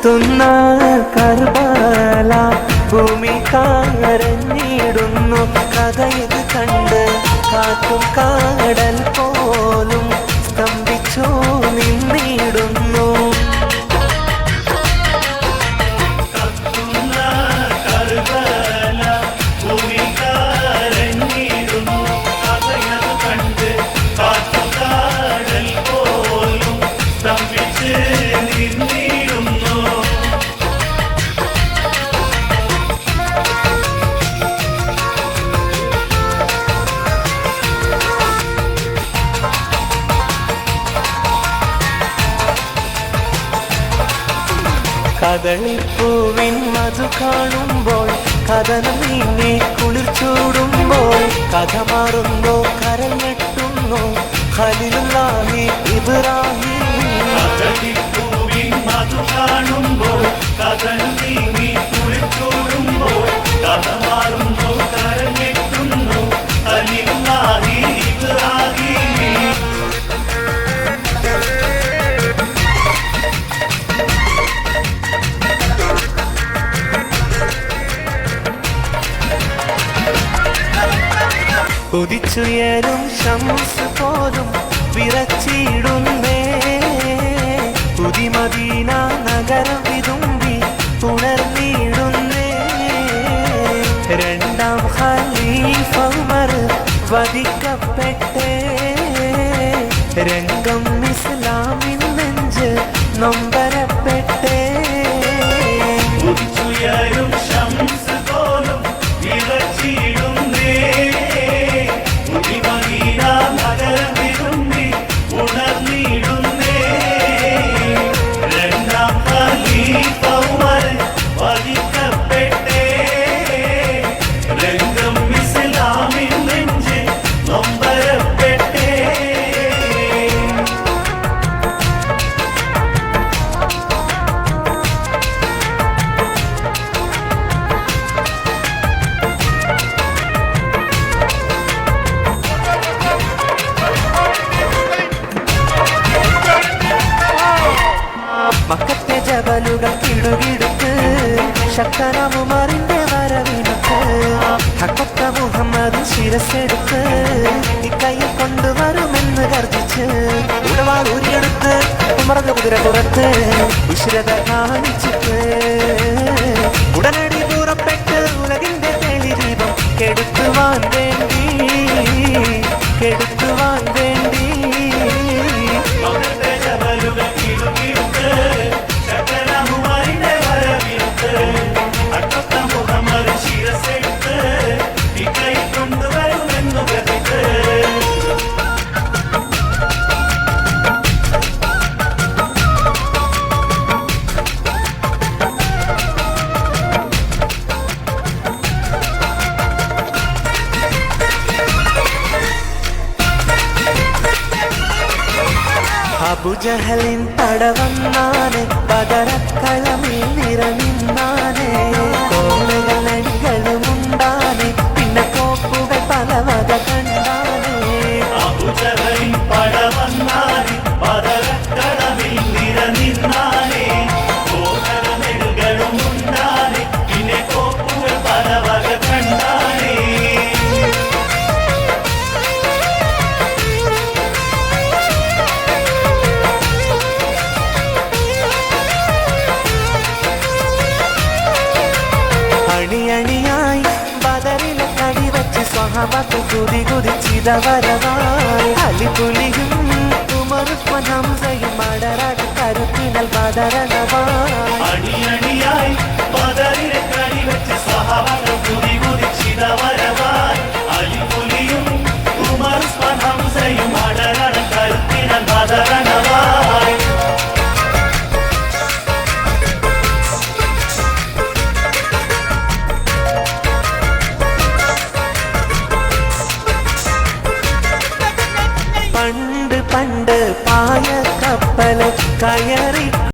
കത്തുന്ന കർബല ഭൂമി കരഞ്ഞിടുന്നു. കഥയത് കണ്ട് കാറ്റും കാടൽ പോലും സ്തംഭിച്ചു നിന്നിടുന്നു. കദളിപ്പൂവിൻ മധു കാണുമ്പോൾ കഥനം നീങ്ങി കുളിർ ചൂടുമ്പോൾ കഥ മാറുന്നു കരഞ്ഞെട്ടുന്നു ഖലീലുല്ലാഹി ഇബ്രാഹിം. കദളിപ്പൂവിൻ മധു കാണുമ്പോൾ കഥനം നീങ്ങി കുളിർ ചൂടുമ്പോൾ കഥ മാറുന്നു കരഞ്ഞെട്ടുന്നു ഖലീലുല്ലാഹി ഇബ്രാഹിം. ഉദിച്ചുയരും ശംസ് പോലും വിറച്ചിടുന്നേ. പുതിമദീന നഗരം വിതുമ്പി ഉണർന്നിടുന്നേ. രണ്ടാം ഖലീഫ ഉമർ വധിക്കപ്പെട്ടേ. രംഗം ഇസ്ലാമിൻ നെഞ്ച് നൊമ്പരപ്പെട്ടേ. ഉദിച്ചുയരും ശംസ് പോലും വിറച്ചിടുന്നേ. പുതിമദീന നഗരം വിതുമ്പി ഉണർന്നിടുന്നേ. രണ്ടാം ഖലീഫ ഉമർ വധിക്കപ്പെട്ടേ. രംഗം ഇസ്ലാമിൻ നെഞ്ച് നൊമ്പരപ്പെട്ടേ. മക്കത്തെ ജബലുകൾ കിടുകിടുക്ക് ശക്തനാം ഉമറിന്റെ വരവിനുക്ക്. ഹക്കത്ത മുഹമ്മദ് ശിരസ്സെടുത്ത് ഇക്കൈയിൽ കൊണ്ടുവരുമെന്ന് ഗർജിച്ച് ഉടവാൾ ഊരിയെടുത്ത് ഉമറന്റെ കുതിര പുറത്ത് ഉശിരത കാണിച്ചിട്ട് ഉടനടി പുറപ്പെട്ട് ഉലകിന്റെ തെളിദീപം കെടുത്തുവാൻ വേണ്ടി കെടുത്തുവാൻ വേണ്ടി. മക്കത്തെ ജബലുകൾ കിടുകിടുക്ക് ശക്തനാം ഉമറിന്റെ വരവിനുക്ക്. ഹക്കത്ത മുഹമ്മദ് ശിരസ്സെടുത്ത് ഇക്കൈയിൽ കൊണ്ടുവരുമെന്ന് ഗർജിച്ച് അബുജഹലിൻ തടവന്നാനെ പതരക്കളമിൽ നിറനിന്നാനെ. കോളുകൾ അടികളുമുണ്ടാനെ പിന്നെ കോപ്പുകൾ പല വക കണ്ടാനെ. അബൂജഹലിൻ പടവന്നാനെ പതരക്കടവിൽ നിറനിന്നാനെ. കോട്ടരമെടുകളുമുണ്ടാനെ പിന്നെ കോപ്പുകൾ പല വക കണ്ടാനെ. അണിയണിയായി ബദറിലെ കടിവച്ച് സ്വഹാബത്ത് കുതി കുതിച്ചിത വരവായി. അലിപുലിയും ഉമറുസ്മാൻ ഹംസയും അടരാട് കരുത്തിനൽ ബദരണവായി. അണിയണിയായി ബദറിലെ കടിവെച്ച് സ്വഹാബത്ത് കുതി കുതിച്ചിത വരവായി. അലിപുലിയും ഉമർ ഉസ്മാൻ ഹംസയും അടരാട് കരുത്തിനൽ ബദരണവായി. പണ്ട് പണ്ട് പായ കപ്പൽ കയറി